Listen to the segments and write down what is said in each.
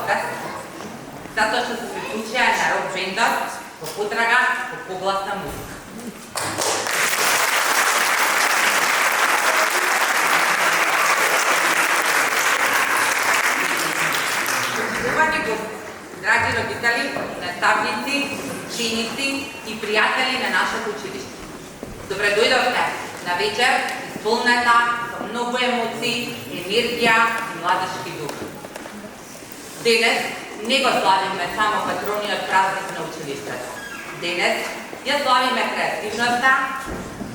подкаст, затоа што се приклучија на рок бендот во потрага по погласна музика. Драги родители, наставници, ученици и пријатели на нашето училиште. Добре дојдовте на вечер исполнета со многу емоции, енергија и младежки дух. Денес не го славиме само патрониот празник на училиштето. Денес ја славиме креативноста,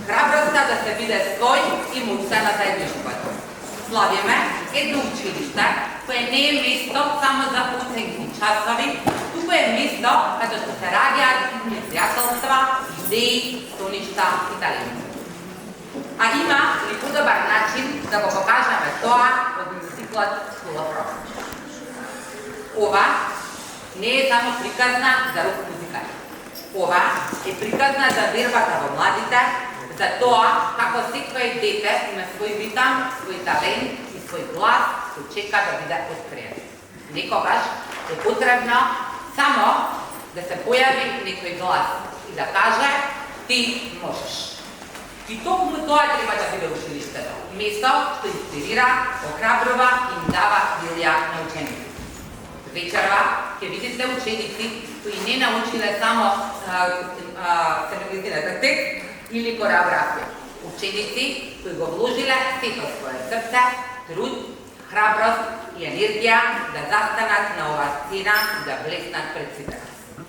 храброста да се биде свој и моќта на заедништвото. Славиме едно училиште кое не е место само за оценки часови, туку е место каде што се раѓаат пријателства, идеи, соништа и таленти. А има и подобар начин да го покажеме тоа од мюзиклот School of Rock. Ова не е само приказна за рок музикари. Ова е приказна за вербата во младите, за тоа како секој дете има свој ритам, свој талент и свој глас кој чека да биде откриен. Некогаш е потребно само да се појави некој глас и да каже ти можеш. И токму тоа треба да биде училиштето. Место што инспирира, охрабрува и им дава илја на ученици. Вечерва ќе видите ученици кои не научиле само текст или кореографија. Ученици кои го вложиле сето свое срце, труд, храброст и енергија да застанат на оваа сцена и да блеснат пред сите нас.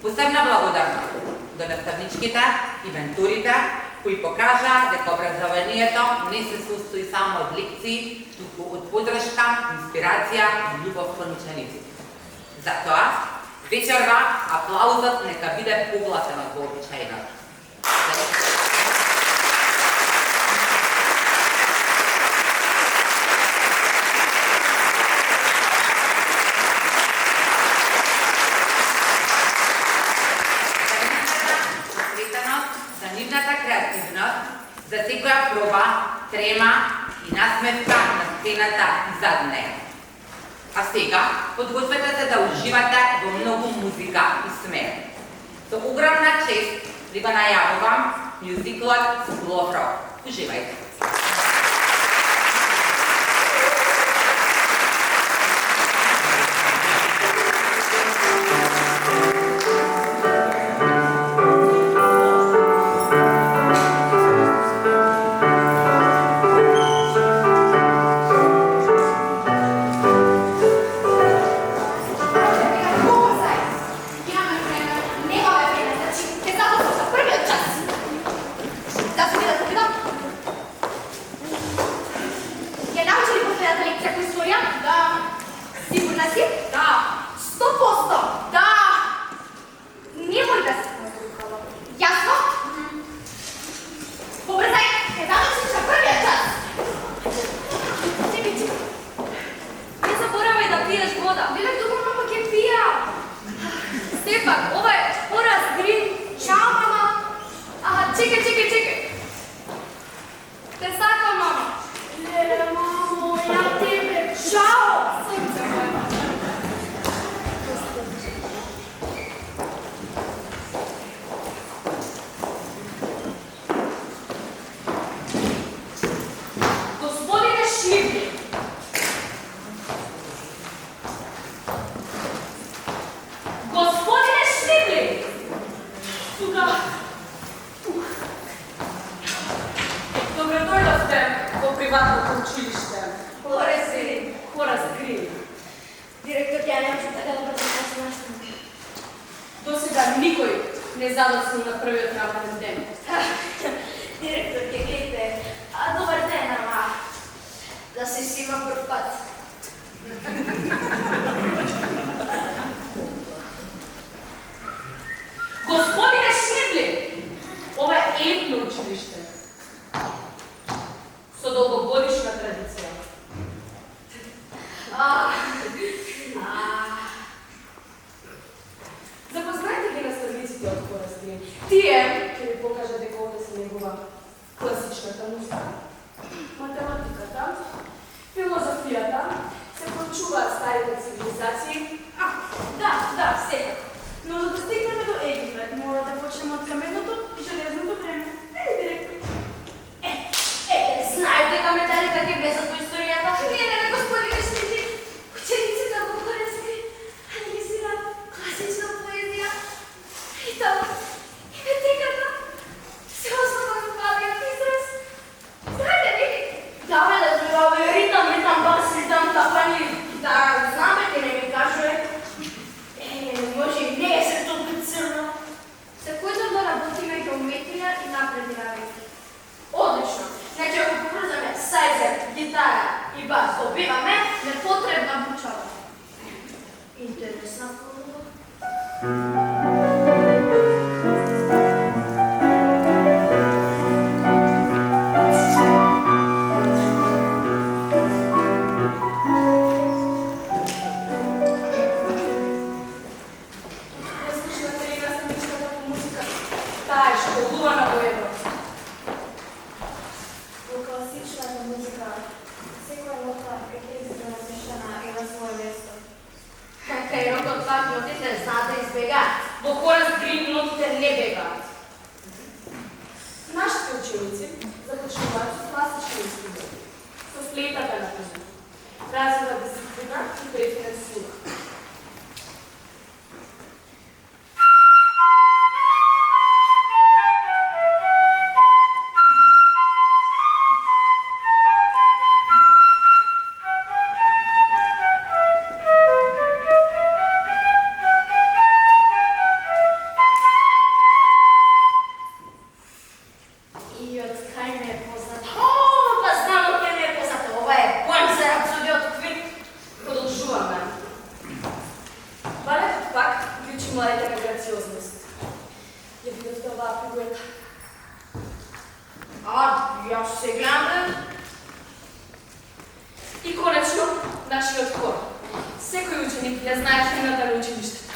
Посебна благодарност до наставничките и менторите кои покажаа дека образованието не се состои само од лекции, туку од подршка, инспирација и љубов кон учениците. Затоа, вечерва аплаузот нека биде погласен од вообичаеното. За секоја проба, трема и насмевка на сцената и зад неја. А сега, подгответе се да уживате во многу музика и смех. Со огромна чест ви го најавувам мюзиклот School of Rock. Уживајте! Тие ќе ви покажа дека овде се негова класичната музика, математиката, филозофијата, се почуваат старите цивилизации. Да, секако. Но за да стигнеме до Египет, мора да почнеме од каменното и железното време. Директно. Знаете дека металите ќе влезат во историјата? Вие не господи Кристини, учениците во Бугарески, анализираат класична поезија, и тоа, и метриката, се основа на правиот израз. Знаете ли? Да, ритам, бас, ритам, тапани. Да, знаме, ке не ми кажуе. Може и не е се толку црно. Се појдам да работиме геометрија и напреди работи. Одлично. Значи, ако поврзаме сајзер, гитара и бас, добиваме Непотребна бучава. интересна формула. Не слушнате ли наставничката по музика? Таа е школувана во Европа. Во класичната музика, секоја нота е презирана свештена и на своје место. Кај рокот пак нотите знаат да избегаат. Во хорас грим нотите не бегаат. Нашите ученици започнуваат со класични инструменти, со флейтата на музика, развива дисциплина и преферен слух. И од кај ме е познат? Па знам од кај ме е познат. Ова е поем за рапсодија од Квин. Продолжуваме. Балетот пак вклучи младите на грациозност. Ја видовте оваа фигурата? Јас се гледам. И конечно, нашиот хор. Секој ученик ја знае химната на училиштето.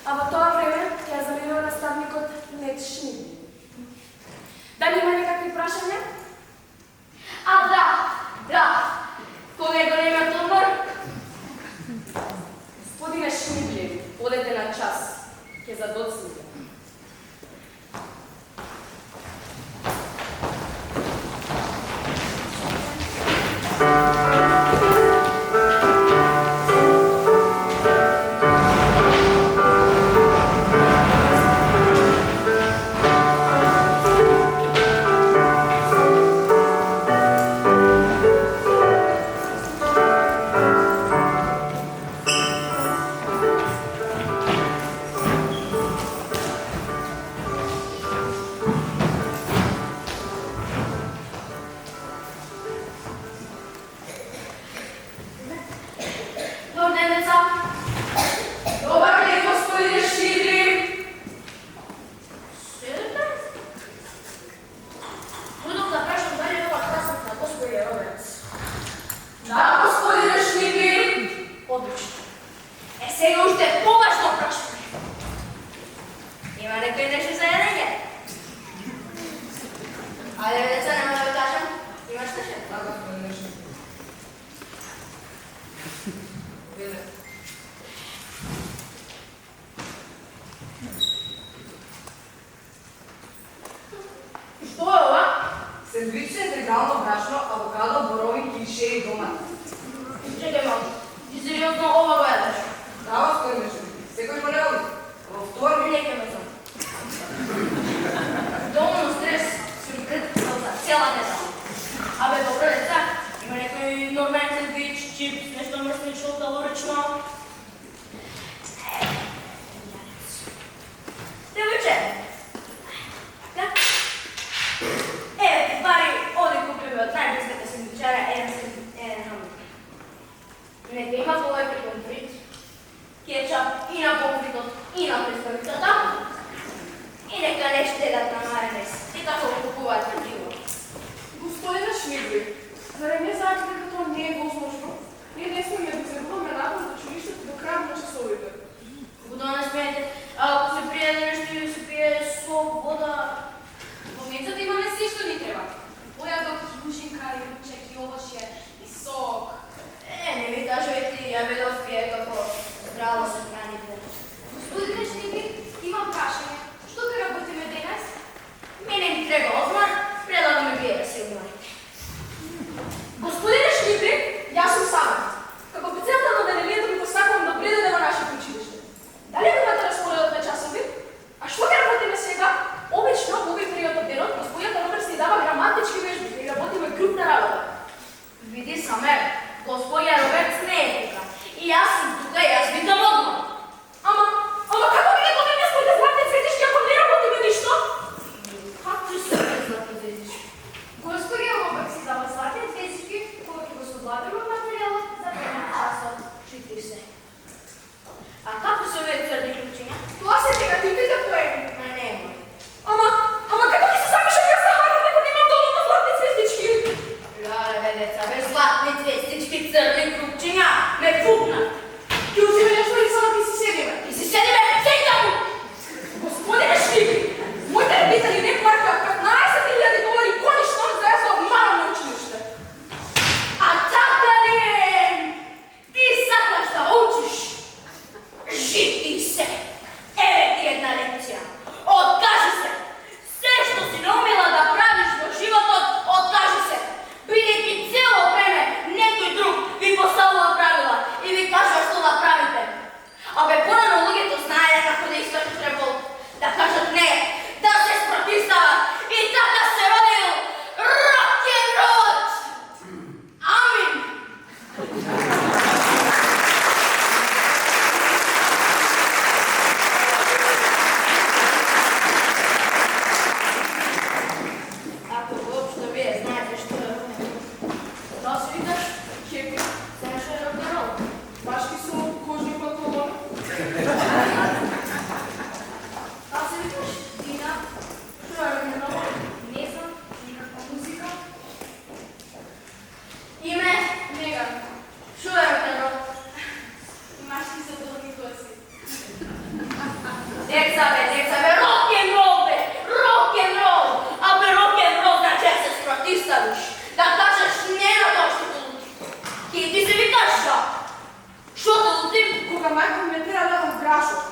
А во тоа време ја заменува наставникот Нет Шнибли. Дали има некакви прашања? Да. Кога е големиот одмор? Господине Шнибли, одете на час. Ќе задоцните. дошол талорично. Девојче. Така? Бари, оди купиме од најблиската сендвичара еден хамбургер. Нека има повеќе помфрит, кетчап и на помфритот, и на преставицата. И нека не штедат на майонез. И така го купуваат такива. Господине Шмидли, зарем не знаете дека тоа не е возможно? Ние не сме резервуваме напад за училиштето до крајот на часовите. Кога не смеете, ако се пријаде нешто и се пие со вода, Во мецата имаме се што ни треба. Појадок, бушинка, ручек, јогурче и сок. не ми кажете, ја бедов пие како здраво се храните. Господине Шмидли, имам прашање. Што ќе работиме денес? Мене ми треба одмор, предлагам да ме вие да се одморите. Господине Шмидли, јас сум Самар. Како председател на делението ви посакувам да придете во нашето училиште. Дали имате распоредот на часови? А што ќе работиме сега? Обично во овој период од денот господината Роберт ни дава граматички вежби и работиме групна работа. Види Самер, господја Роберт не е тука. И јас сум тука и јас викам одмор. Ама како ги готовиме своите златни цветишки ако не работиме ништо? Какви се златни цветишки? Господија Роберт си дава златни цветички, кога ќе го соглавиме материјалот за према часот. Чити се. А како се овие тврди клучиња? Тоа се негативните поеми. Нема. Ама како ги се замишам јас на хара некој да имам доволно златни цветички? Леле, деца, без златни цветички црни клучиња ме пукнат. Ќе узиме нешто и само ти си седиме. И се седиме секако. Господине Шмидли, моите родители не плаќаат $15,000 годишно за да јас да одмарам на училиште. А така ли е? Ти сакаш да учиш? Жити се. Еве ти една лекција. Откажи се. Се што си наумела да правиш во животот, откажи се. Бидејќи цело време некој друг ви поставува правила и ви кажува што да правите. Абе, порано луѓето знаеле како да искажат револт, да кажат не, да се спротивстават и така се родил рок-н-рол. Амин. Ако воопшто вие знаете што е рок-н-рол, тоа се викаш Хепи, знаеш што е рок-н-рол? башки со кожни панталони. Тоа се викаш Дина, што е рок-н-рол? Не знам, никаква музика. Име, Меган, што е рок-н-рол? машки со долги коси. Деца бе, рок-н-рол бе, рок-н-рол. Абе, рок-н-рол значи да се спротивставиш, да кажеш не на тоа што те лути. И ти се викаш што? Што те лути? Кога мајка ме тера да дам грашот.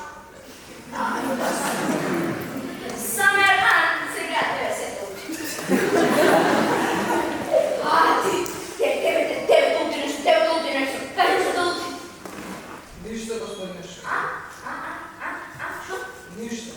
Самерхан, сега тебе се те лути. А ти, тебе те лути нешто, кажи што те лути. Ништо, господине Шмидли. Што? Ништо.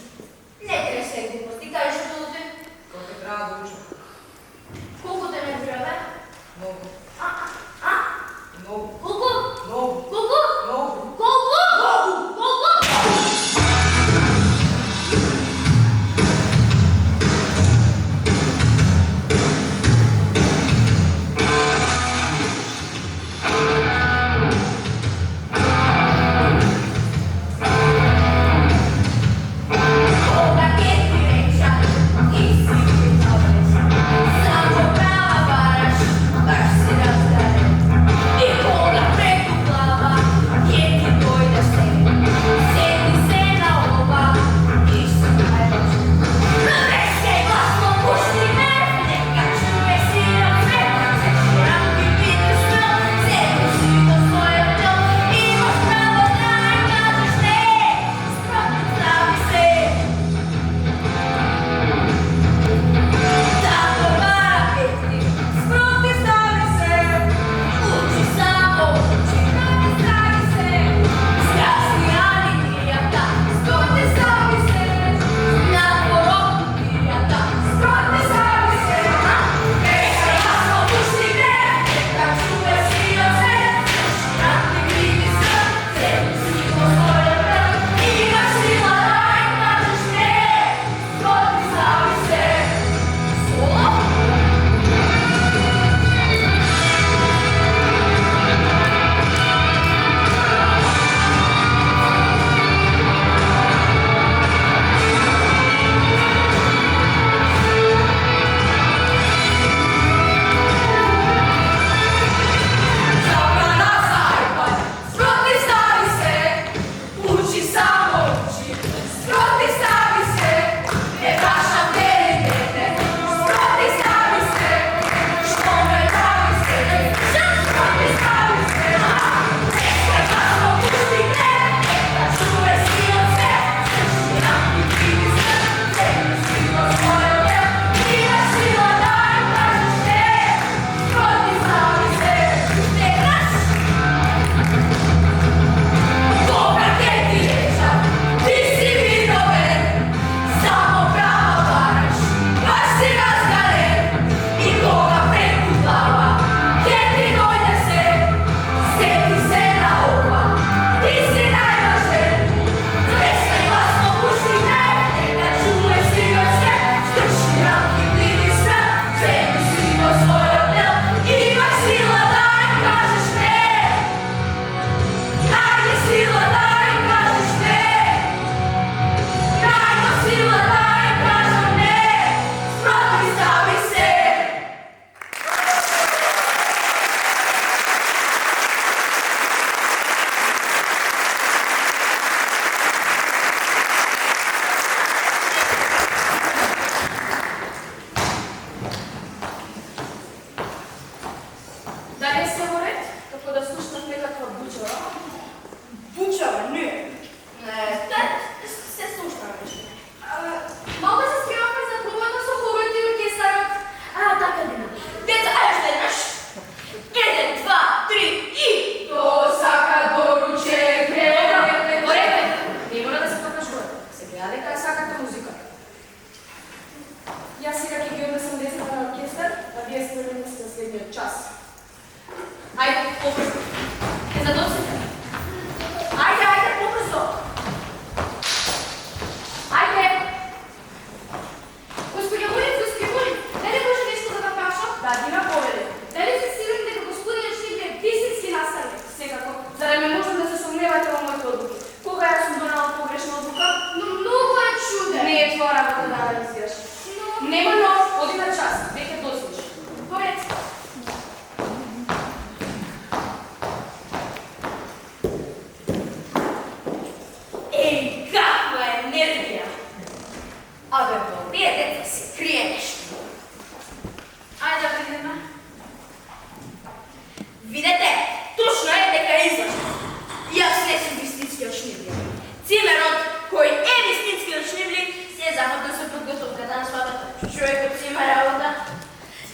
човекот си има работа.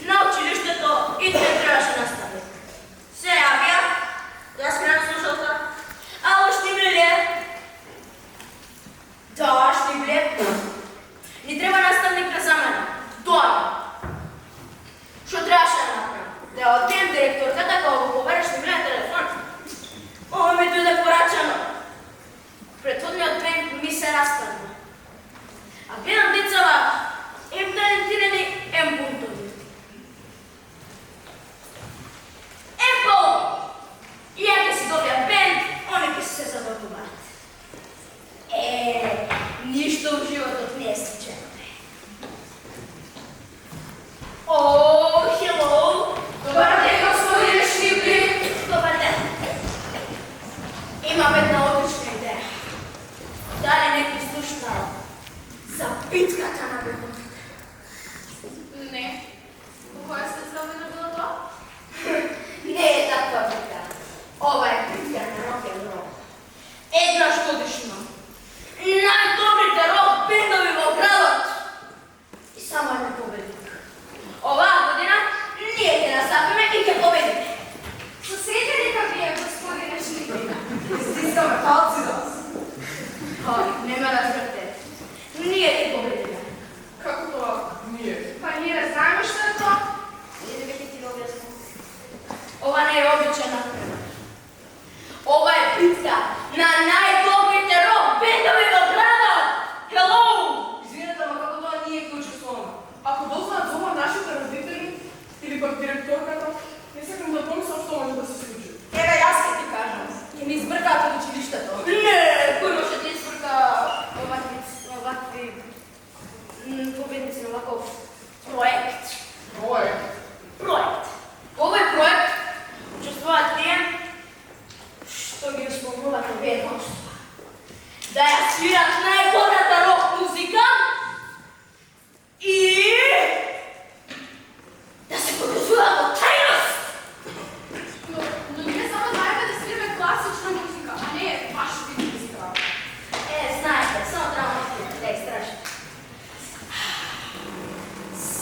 На училиштето и не требаше наставник. Се јавија, ја спрем слушалка. Ало, Штибле? Да, Штибле. Ни треба наставник на замена. Тоа. Што требаше да направам? Да одем директорката кога го побара Штибле на телефон. Ова ми дојде порачано. Претходниот ден ми се распадна. А гледам децава, ем талентирани, ем бунтови. Епо! Ја ќе си добија бенд, они ќе се забавуваат. Ништо в животот не е случайно. О, хело! Добар ден, господине Штибли! Добар ден. Имам една одлична идеја. Дали некој слушнал за битката на бегунките? Не. По која следствена било тоа? Не е таква битка. Ова е битка на рок-н-рол. Еднаш годишно. Најдобрите рок бендови во градот. И само еден победник. Оваа година ние ќе настапиме и ќе победиме. Со среќа нека вие, господине Штибли. Стискаме палци за вас. Не ме разберете. Ние ќе победиме. Како тоа? Ние. Па ние не знаеме што е тоа. Иде веќе ти го објаснам. Ова не е обичен напредок. Ова е битка на најдобрите рок бендови во градот. Hello! Извинете, ама како тоа ние ќе учествуваме? Ако дознаат за ова нашите родители или пак директорката, не сакам да помислам што може да се случи. Еве јас ќе ти кажам. Ќе ми избркаат од училиштето. Не, кој може да избрка овакви победници на ваков проект? Проект. Овој проект учествуваат тие што ги исполнуваат ведомства. Да ја свират најдобрата рок музика и да се покажуваат во тајност. Но ние само знаеме да свириме класична музика, а не ваш вид музика. Знаете, само треба да истражите.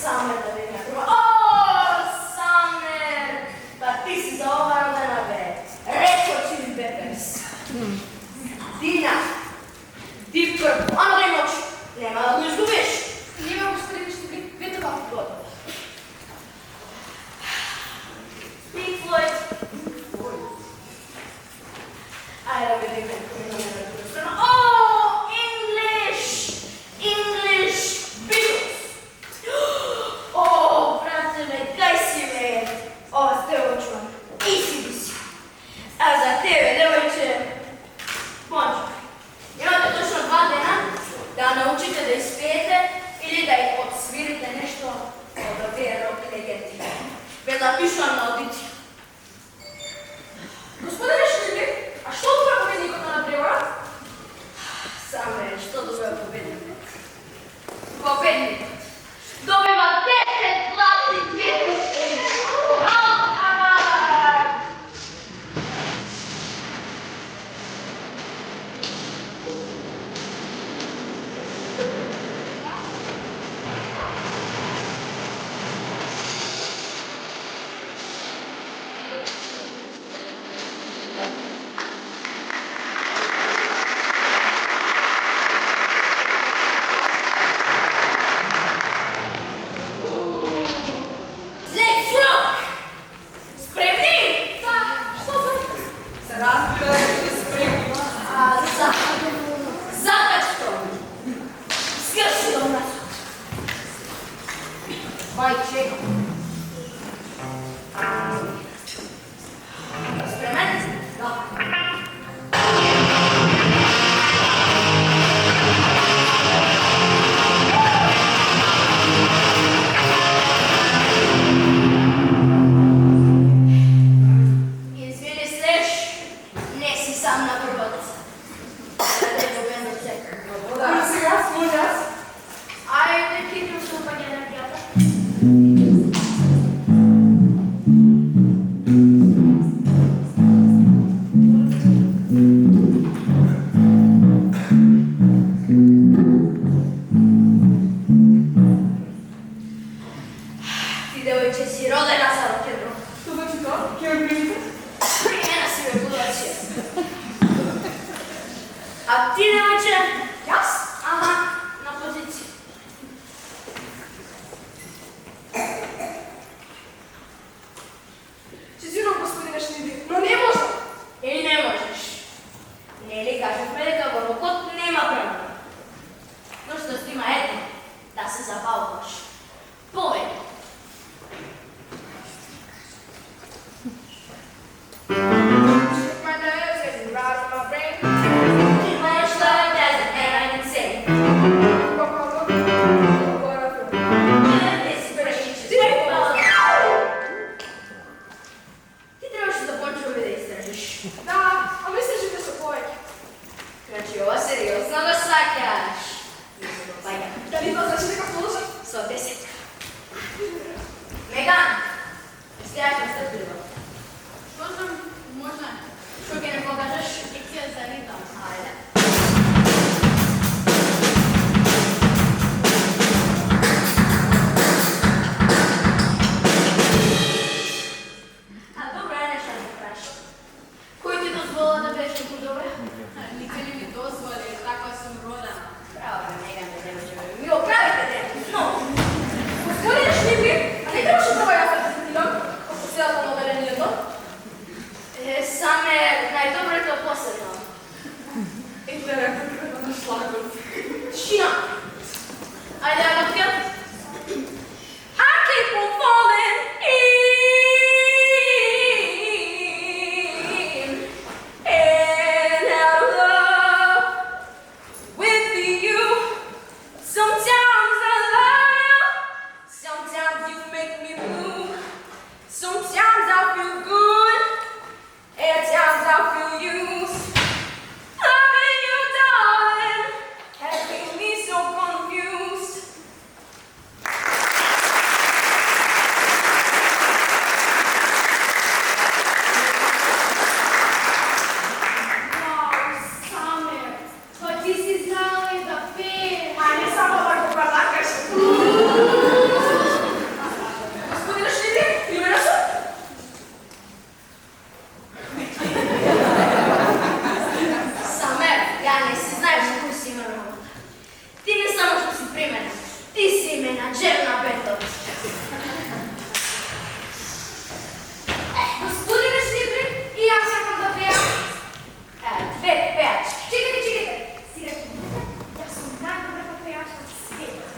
Самер да ви натрува. О, Самер! Па ти си за ова родена, бе. Речо Чили Пеперс. Дина. Дип Пърпл. Ама да имаш. Нема да го изгубиш. Нема, господине Штибли, готова. Готово. Pink Floyd. Ајде да видим кој има на другата страна. О, English! English Beatles! О, брате ме, кај си ме? Ова сте очувам. AC/DC. А за тебе, девојче, Бончо, имате точно 2 дена да научите да испеете или да отсвирите нешто од овие рок легенди. Ве запишувам на аудиција. Господине Штибли, а што добра победникот на надпреварот? Саме, што добива победникот? Победникот добива 10 златни твитки. ти девојче? Јас? Ага, на позиција. Се извинувам, господине Шнидер, но не можам. Или не можеш? Нели кажувме дека во рокот нема промена. Но што ти има едно, да се забавуваш. Повеќе. My nerves is right on my brain. My stomach doesn't and I'm insane. This precious people. Ти требаше да почнеме да истражиш. Да, а мислиш дека се повеќе. Значи, ова сериозно го сваќаш. Не се допаѓа. Дали тоа значи дека положа? Со 10. Меган, стојаш на стрплива. Што знам, можна е. Што ќе не покажеш? Ќе ти ја заритам. Ајде. А добро е нешто да прашам. Кој ти дозвола да бидеш толку добра? Никој не ми дозволи, така сум родена. Браво, Меган, не може. Ми го правите ден. Но, Господине Шнидер, а не требаше прво јас да те питам, како целата на оделението? сам е најдоброто посебно. Ето ја рекла на шлагот. Тишина. Ајде, Агаткија. I keep on falling in and out of love with you. Sometimes I love you, sometimes you make me blue. Sometimes I feel good, and at times I feel used. Loving you, darling, has made me so confused. Вау, Самер, па ти си знала и да пееш. А не само да го прадакаш. Господине Шнидер, примера сум? Самер, ја не си знаеш кој си има работа. Ти не само што си примена, ти си менаџер на бендот. Господине Шнидер, и јас сакам да пеам. Две пеачки. Чекайте, чекайте. Сега ќе видите, јас сум најдобрата пејачка на светот.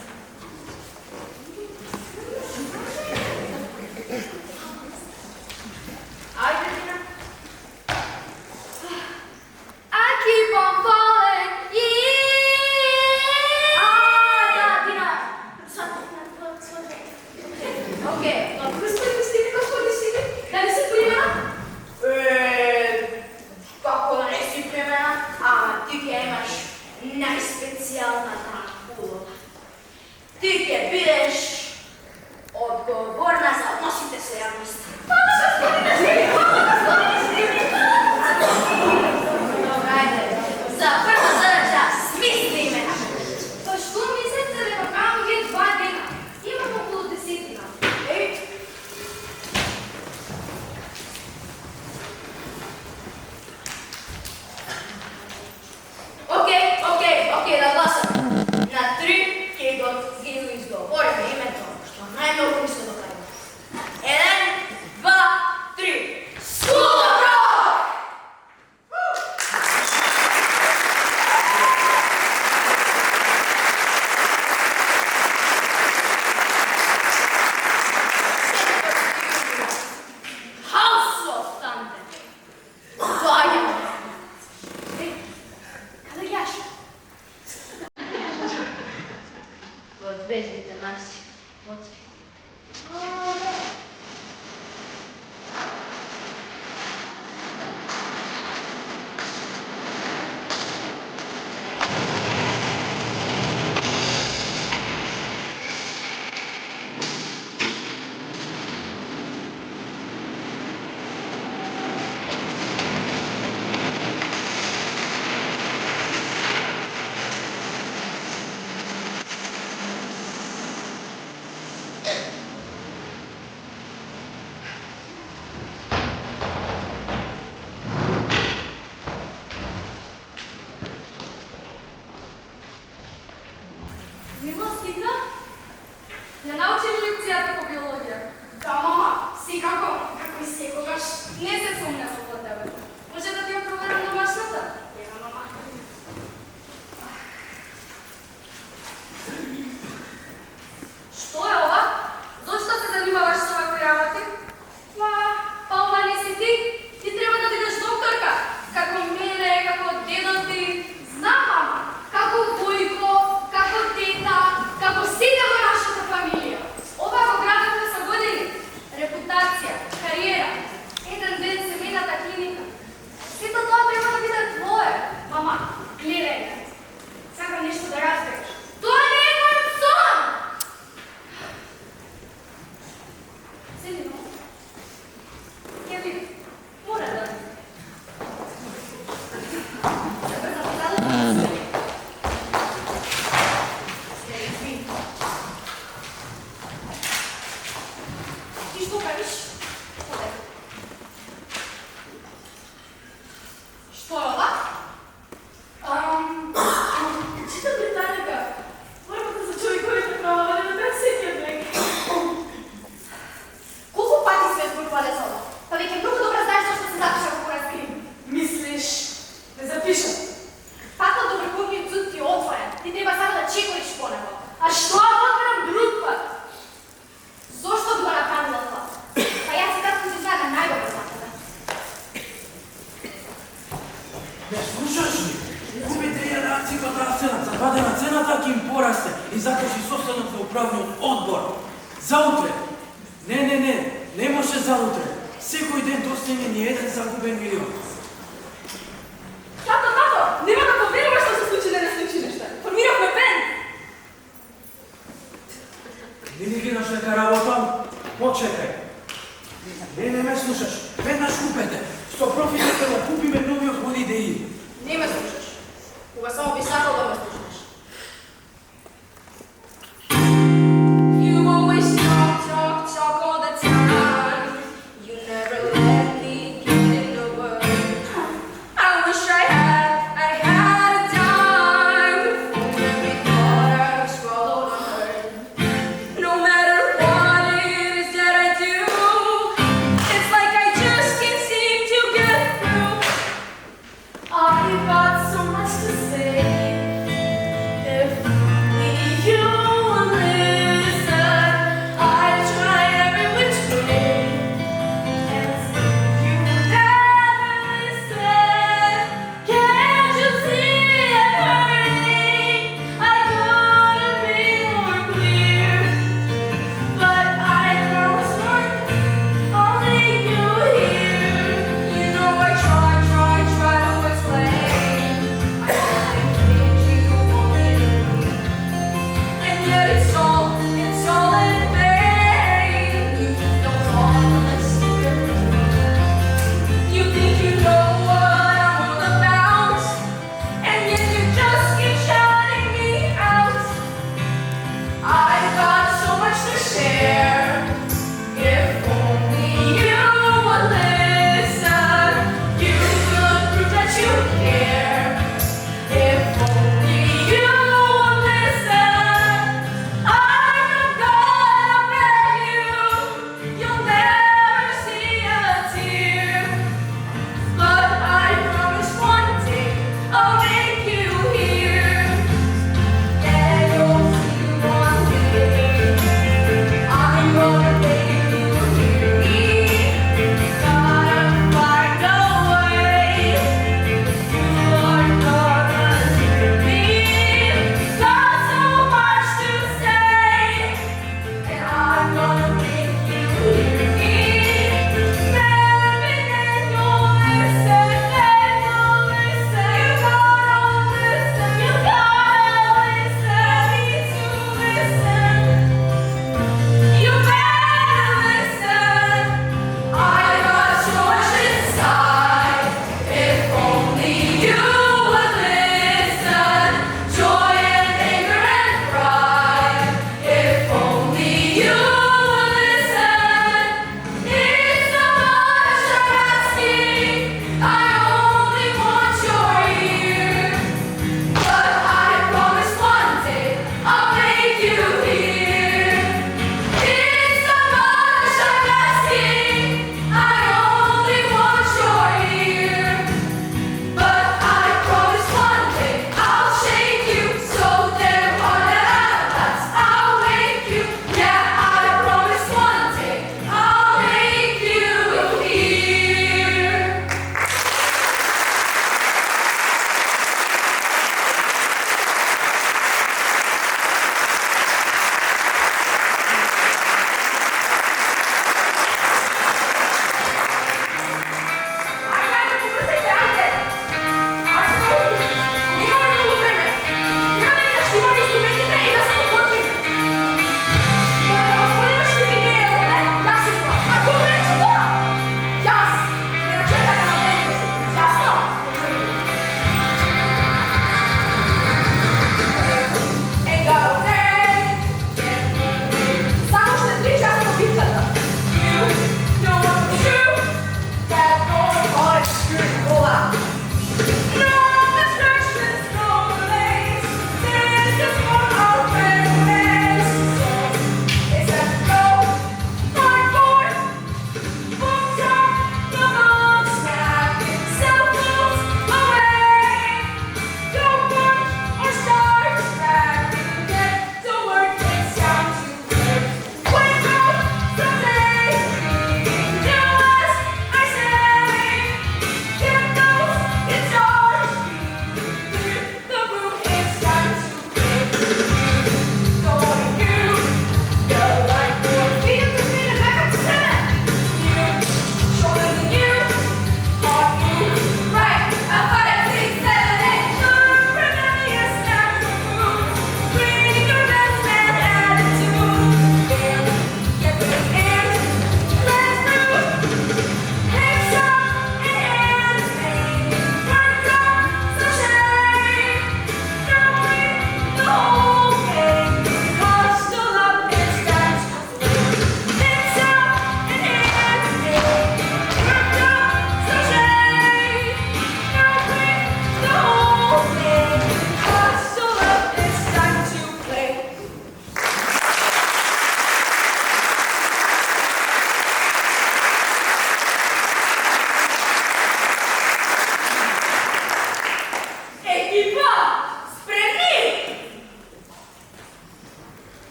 Ајде, Дина. I keep on falling in. Да, Дина. Окей. Господине Шнидер, господине Шнидер, дали си примера? Како да не си примена, ама ти ќе имаш најспецијалната улога. Ти ќе бидеш одговорна за односите со јавноста. Добра, ајде. За прва задача смисли имена. Па што мислите дека камо ги 2 дена? Имам околу 10. Еј, Океј, да гласам. На 3 ќе го изговориме името што најмногу ми се докаѓа. 1, 2, 3. Супер! House of Thunder. Fire. Каде јаш? Во звездите наси. Мила, стигна? Ја научи ли лекцијата по биологија? Да, мама, секако, како и секогаш. Не се сумњам во тебе. Може да ти ја проверам домашната? Ева, мама. Што е ова? Зошто се занимаваш со вакви работи? Па ова не си ти. Ти треба да бидеш докторка. Како мене, како дедо ти. Знам, мама, како Војко, како тета, како сите во нашата фамилија. Ова го градовме со години. Репутација, кариера. Еден ден семејната клиника. Сето тоа треба да биде твое. Мама, гледај ме. Сакам нешто да разбереш. Тоа не е мој сон! Селино, ја види. Мора да види. Ти што правиш? Што е ова? Читам Британика. Борбата за човековите права, да не бе секиот век. Колку пати сме зборувале за ова? Па веќе многу добро знаеш зашто се запиша во разкрив. Мислиш, не запишам. Патот до врховниот суд ти е отворен. Ти треба само да чекориш по него. А што ја одберам друг пат? Зошто би го направила тоа? Па јас и татко се знаеме најдобро за тебе. Не слушаш ли? Губите ја реакцијата таа цена, западена цената ќе им порасте и закажи состанок на управниот одбор. За утре. Не може за утре. Секој ден достигне ни еден загубен милион. Тато, нема да поверуваш што се случи да не случи нешто. Формиравме бенд. Не ги гледаш нека работам? Почекај. Не ме слушаш. Веднаш купете. Со профитите да купиме новиот од идеи. Не ме слушаш. Кога само би сакал да ме слушаш. You always talk all the time. You never let me get in the word. I wish I had a dime for every thought I've swallowed on earth. No matter what it is that I do, it's like I just can't seem to get through. I've got so much to say.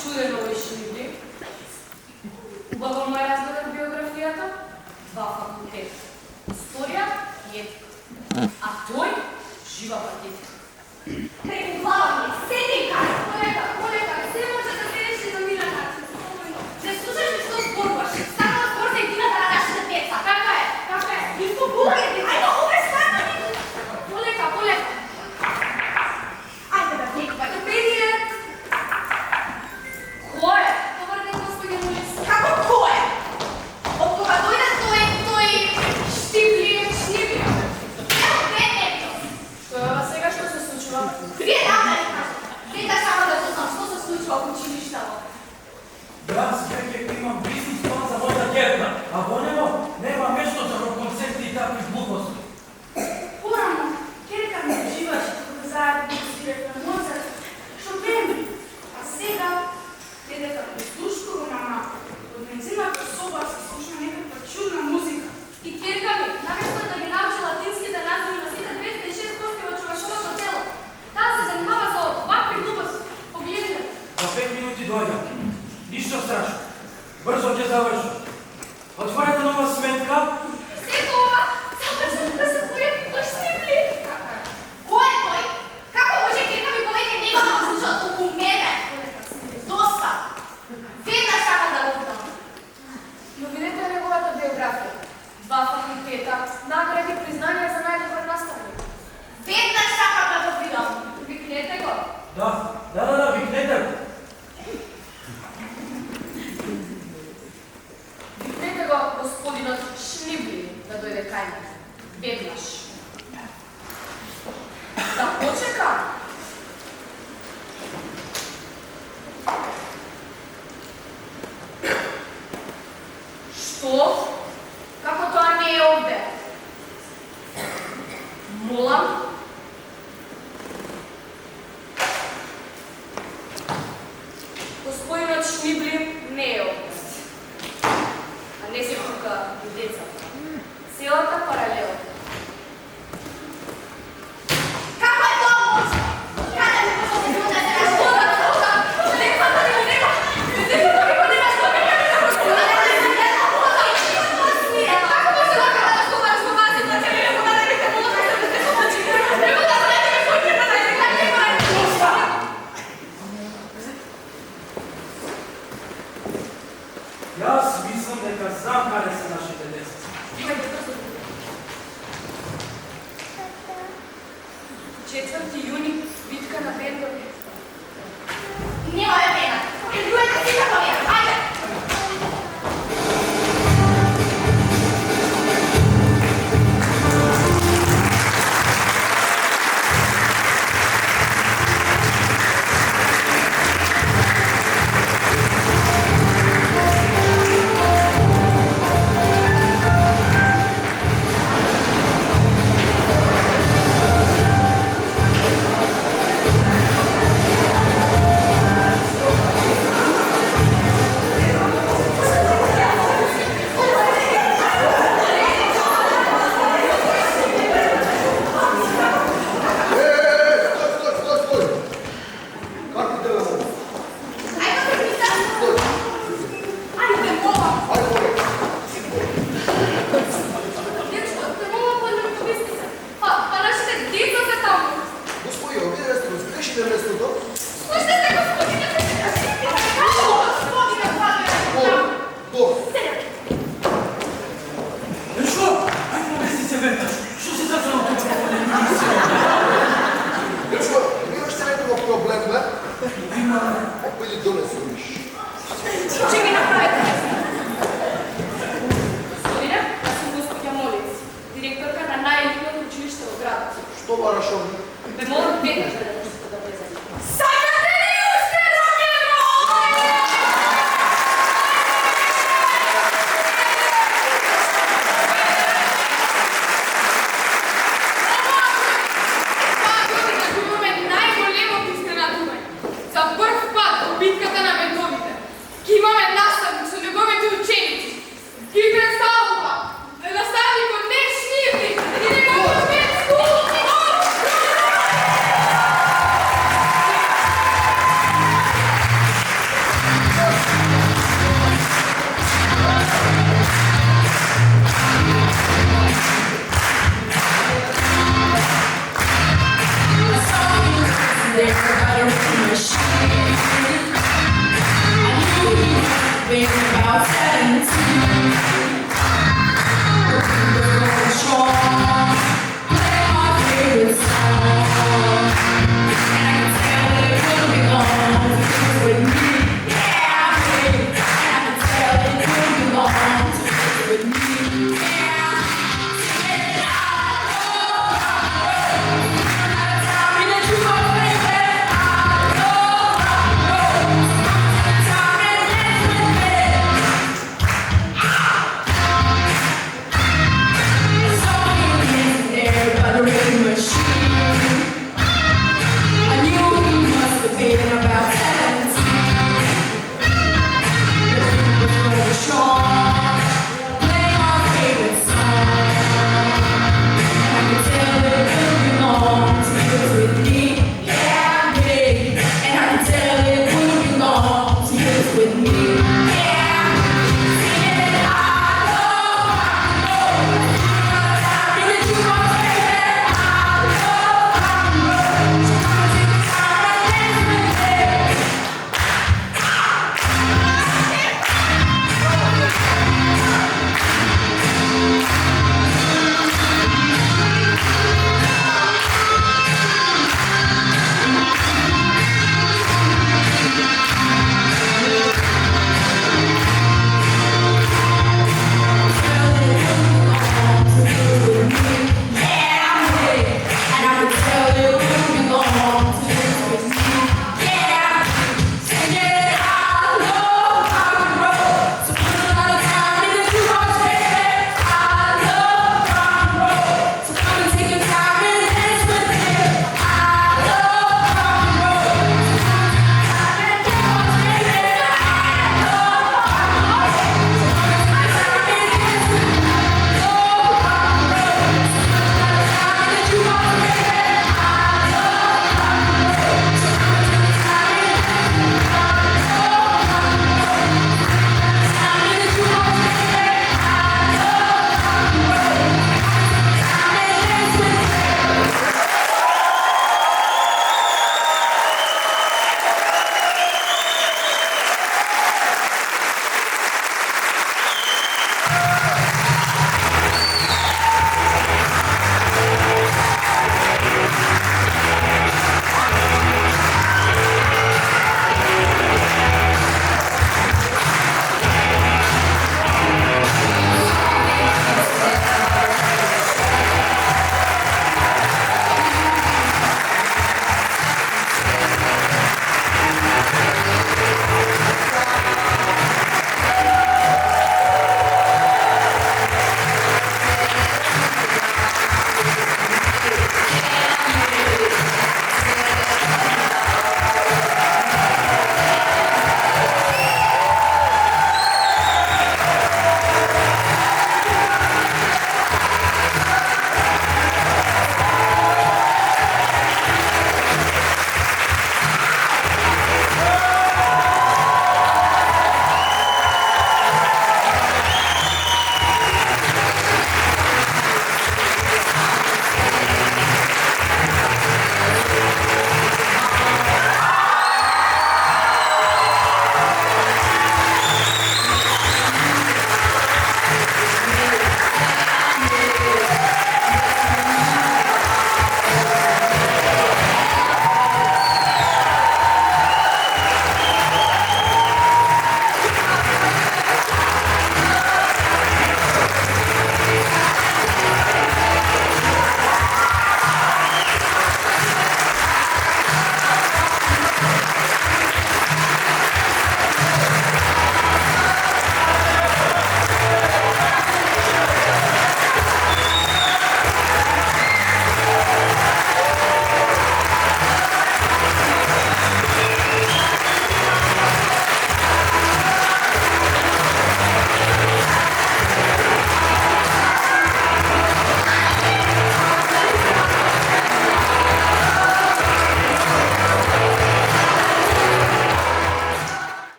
чуден овој Шнибли. Убаво му е разгледан биографијата, 2 факултета. Историја и етика. А тој жива патетика. Преку глава ми е, седи кај. Полека, се може да седеш и да мира начин. Не слушаш ли што зборуваш? Само да збор за едината на нашите деца. Така е. И што бугајте, ајде, ове стана ми. Полека. Ајде да влекуваме. Ортопедија. Кој е? Добар ден, господин Мулис. Како кој? Од кога дојде тој Шнибли. Ево, беднето. Што е ова сега што се случува? Вие направи кажете. Вие само да познам што се случува во училиштето. Јас веќе имам бизнис план за мојата ќерка, а во него нема место за концерти и такви глупости. Порано, керка ми живаше кога заедно свирев на Моцарт, Шопен, а сега дедека послушко го мама. Од мензината соба се слуша некаква чудна музика. И керка ми, наместо да ги научи латинските називи на сите 206 кошки во човешкото тело, таа се занимава со вакви глупости. Погледнете. За 5 минути дојдам. Ништо страшно. Брзо ќе завршам. Отворете нова сметка. Сето ова, започнат да се појави тој Шнибли. Кој е тој? Како може керка ми повеќе него да го слуша околу мене? Доста. Веднаш сакам да го видам. Но видете неговата биографија. 2 факултета, награди и признанија за најдобар наставник. Веднаш сакам да го видам. Викнете го. Да, викнете го. Викнете го господинот Шнибли да дојде кај нас. Веднаш. Да почека. Што? Како тоа не е овде? Молам. Господинот Шнибли не е овде. А не се тука и децата. Целата паралела. Како е тоа може? Каде ми го се да се Јас мислам дека знам каде се нашите деца. Четврти јуни, битка на бендови. Нема време. Идете си како ја. Ајде. Па нашите деца се таму. Господи, вие сте разгрешили местото? Слушайте